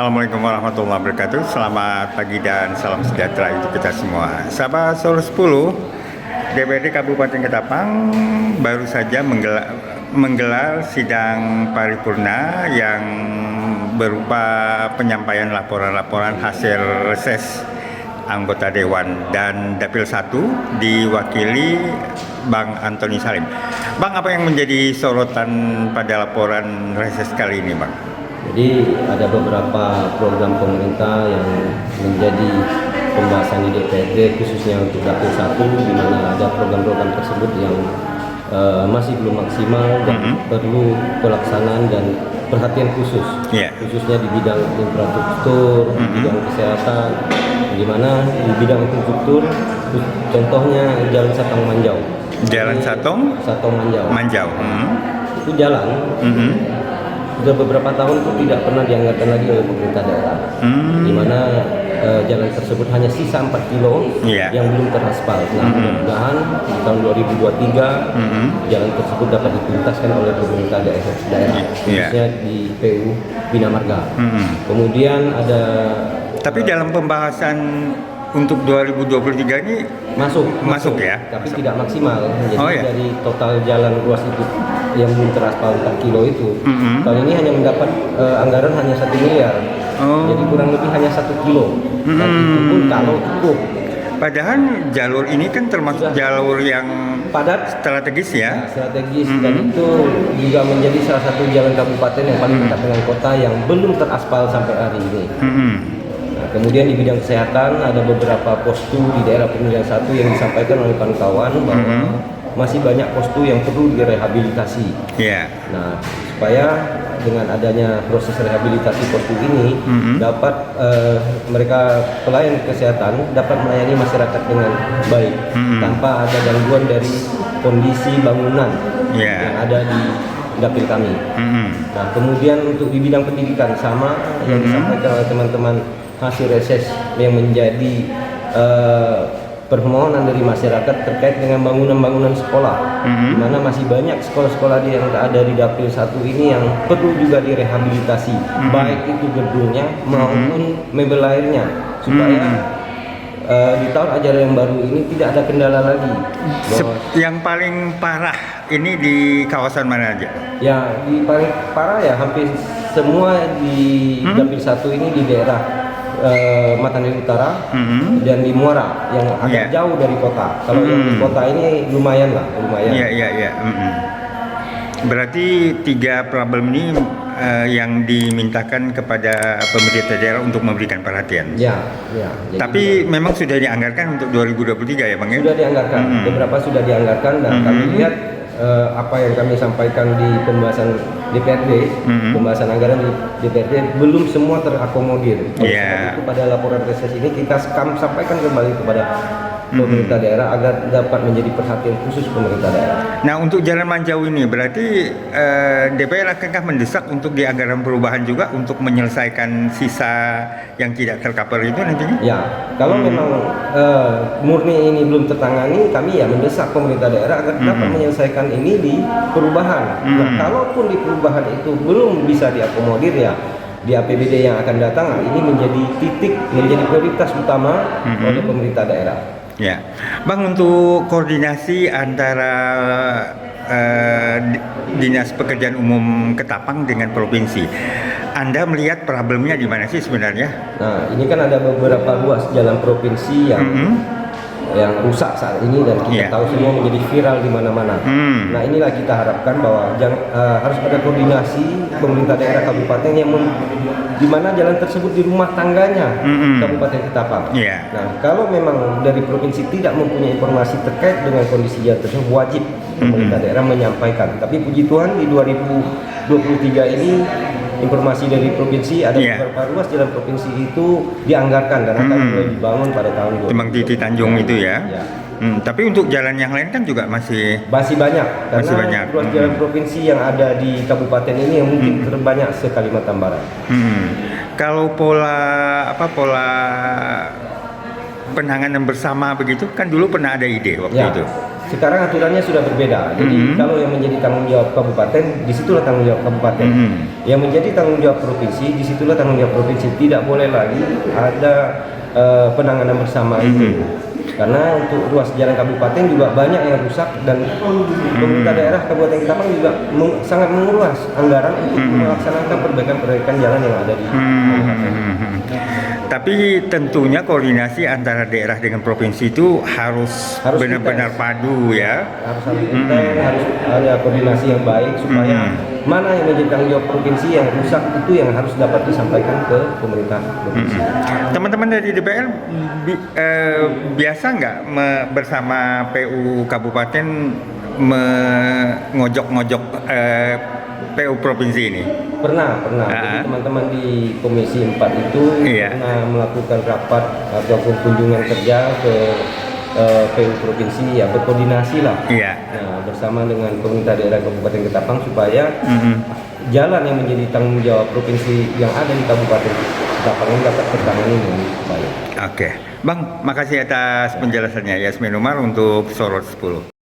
Assalamualaikum warahmatullahi wabarakatuh. Selamat pagi dan salam sejahtera untuk kita semua. Sahabat Solo 10, DPRD Kabupaten Ketapang baru saja menggelar sidang paripurna yang berupa penyampaian laporan-laporan hasil reses anggota Dewan dan Dapil 1 diwakili Bang Antoni Salim. Bang, apa yang menjadi sorotan pada laporan reses kali ini, Bang? Jadi ada beberapa program pemerintah yang menjadi pembahasan di DPRD khususnya untuk Dapil 1, di mana ada program-program tersebut yang masih belum maksimal dan perlu pelaksanaan dan perhatian khusus, khususnya di bidang infrastruktur, di bidang kesehatan, di mana di bidang infrastruktur contohnya Jalan Satong Manjau. Jalan Satong Manjau. Itu jalan sudah beberapa tahun itu tidak pernah dianggarkan lagi oleh pemerintah daerah, di mana jalan tersebut hanya sisa 4 kilo yang belum teraspal. Nah, mudah-mudahan di tahun 2023 jalan tersebut dapat dituntaskan oleh pemerintah daerah, khususnya di PU Bina Marga. Kemudian ada dalam pembahasan untuk 2023 ini masuk ya, tapi tidak maksimal. Jadi dari total jalan ruas itu yang belum teraspal 4 kilo itu, tahun ini hanya mendapat anggaran hanya 1 miliar. Jadi kurang lebih hanya 1 kilo. Dan itu pun kalau cukup. Padahal jalur ini kan termasuk jalur yang padat, strategis ya. Strategis, dan itu juga menjadi salah satu jalan kabupaten yang paling dekat dengan kota yang belum teraspal sampai hari ini. Nah, kemudian di bidang kesehatan ada beberapa postu di daerah pemilihan 1 yang disampaikan oleh kawan-kawan bahwa masih banyak postu yang perlu direhabilitasi. Nah, supaya dengan adanya proses rehabilitasi postu ini dapat mereka pelayan kesehatan dapat melayani masyarakat dengan baik tanpa ada gangguan dari kondisi bangunan yang ada di dapil kami. Nah, kemudian untuk di bidang pendidikan sama yang disampaikan oleh teman-teman hasil reses yang menjadi permohonan dari masyarakat terkait dengan bangunan-bangunan sekolah, di mana masih banyak sekolah-sekolah yang ada di Dapil 1 ini yang perlu juga direhabilitasi, baik itu gedungnya maupun mebel lainnya, supaya di tahun ajaran yang baru ini tidak ada kendala lagi. Yang paling parah ini di kawasan mana aja? Ya, di paling parah ya hampir semua di Dapil 1 ini di daerah Matanili Utara dan di Muara yang agak jauh dari kota. Kalau yang di kota ini lumayan. Berarti 3 problem ini yang dimintakan kepada pemerintah daerah untuk memberikan perhatian. Tapi memang sudah dianggarkan untuk 2023 ya, Bang? Sudah dianggarkan, beberapa sudah dianggarkan, dan kami lihat apa yang kami sampaikan di pembahasan DPRD, pembahasan anggaran di DPRD belum semua terakomodir. Itu pada laporan reses ini kita sampaikan kembali kepada pemerintah daerah agar dapat menjadi perhatian khusus pemerintah daerah. Nah, untuk Jalan Manjau ini berarti DPR akankah mendesak untuk di anggaran perubahan juga untuk menyelesaikan sisa yang tidak tercover itu nantinya? Ya, kalau memang murni ini belum tertangani, kami ya mendesak pemerintah daerah agar dapat menyelesaikan ini di perubahan. Nah, kalaupun di perubahan itu belum bisa diakomodir ya di APBD yang akan datang, ini menjadi menjadi prioritas utama oleh pemerintah daerah. Bang, untuk koordinasi antara Dinas Pekerjaan Umum Ketapang dengan provinsi, Anda melihat problemnya di mana sih sebenarnya? Nah, ini kan ada beberapa ruas jalan provinsi yang rusak saat ini dan kita tahu semua menjadi viral di mana-mana. Nah, inilah kita harapkan bahwa harus ada koordinasi pemerintah daerah kabupaten yang di mana jalan tersebut di rumah tangganya Kabupaten Ketapang. Nah, kalau memang dari provinsi tidak mempunyai informasi terkait dengan kondisi jalan tersebut, wajib pemerintah daerah menyampaikan. Tapi puji Tuhan di 2023 ini informasi dari provinsi ada beberapa ruas jalan provinsi itu dianggarkan dan akan mulai dibangun pada tahun 2023. Memang Titi Tanjung itu ya. Tapi untuk jalan yang lain kan juga masih banyak. Karena ruas jalan provinsi yang ada di kabupaten ini yang mungkin terbanyak se-Kalimantan Barat. Kalau pola penanganan bersama begitu kan dulu pernah ada ide waktu itu. Sekarang aturannya sudah berbeda. Jadi kalau yang menjadi tanggung jawab kabupaten, disitulah tanggung jawab kabupaten. Yang menjadi tanggung jawab provinsi, disitulah tanggung jawab provinsi. Tidak boleh lagi ada penanganan bersama itu. Karena untuk ruas jalan kabupaten juga banyak yang rusak dan pemerintah daerah Kabupaten Ketapang juga sangat menguras anggaran untuk melaksanakan perbaikan-perbaikan jalan yang ada di kabupaten. Tapi tentunya koordinasi antara daerah dengan provinsi itu harus benar-benar padu ya. Harus harus ada koordinasi yang baik supaya mana yang menjadi tanggung jawab provinsi yang rusak itu yang harus dapat disampaikan ke pemerintah provinsi. Teman-teman dari DPR biasa nggak bersama PU Kabupaten mengojok-ngojok PU Provinsi ini? Pernah. Jadi teman-teman di Komisi 4 itu pernah melakukan rapat ataupun kunjungan kerja ke PU Provinsi, ya berkoordinasi lah bersama dengan pemerintah daerah Kabupaten Ketapang supaya jalan yang menjadi tanggung jawab provinsi yang ada di Kabupaten Ketapang ini dapat tertangani dengan baik. Oke, Bang, makasih atas penjelasannya. Yasmin Umar untuk Sorot 10.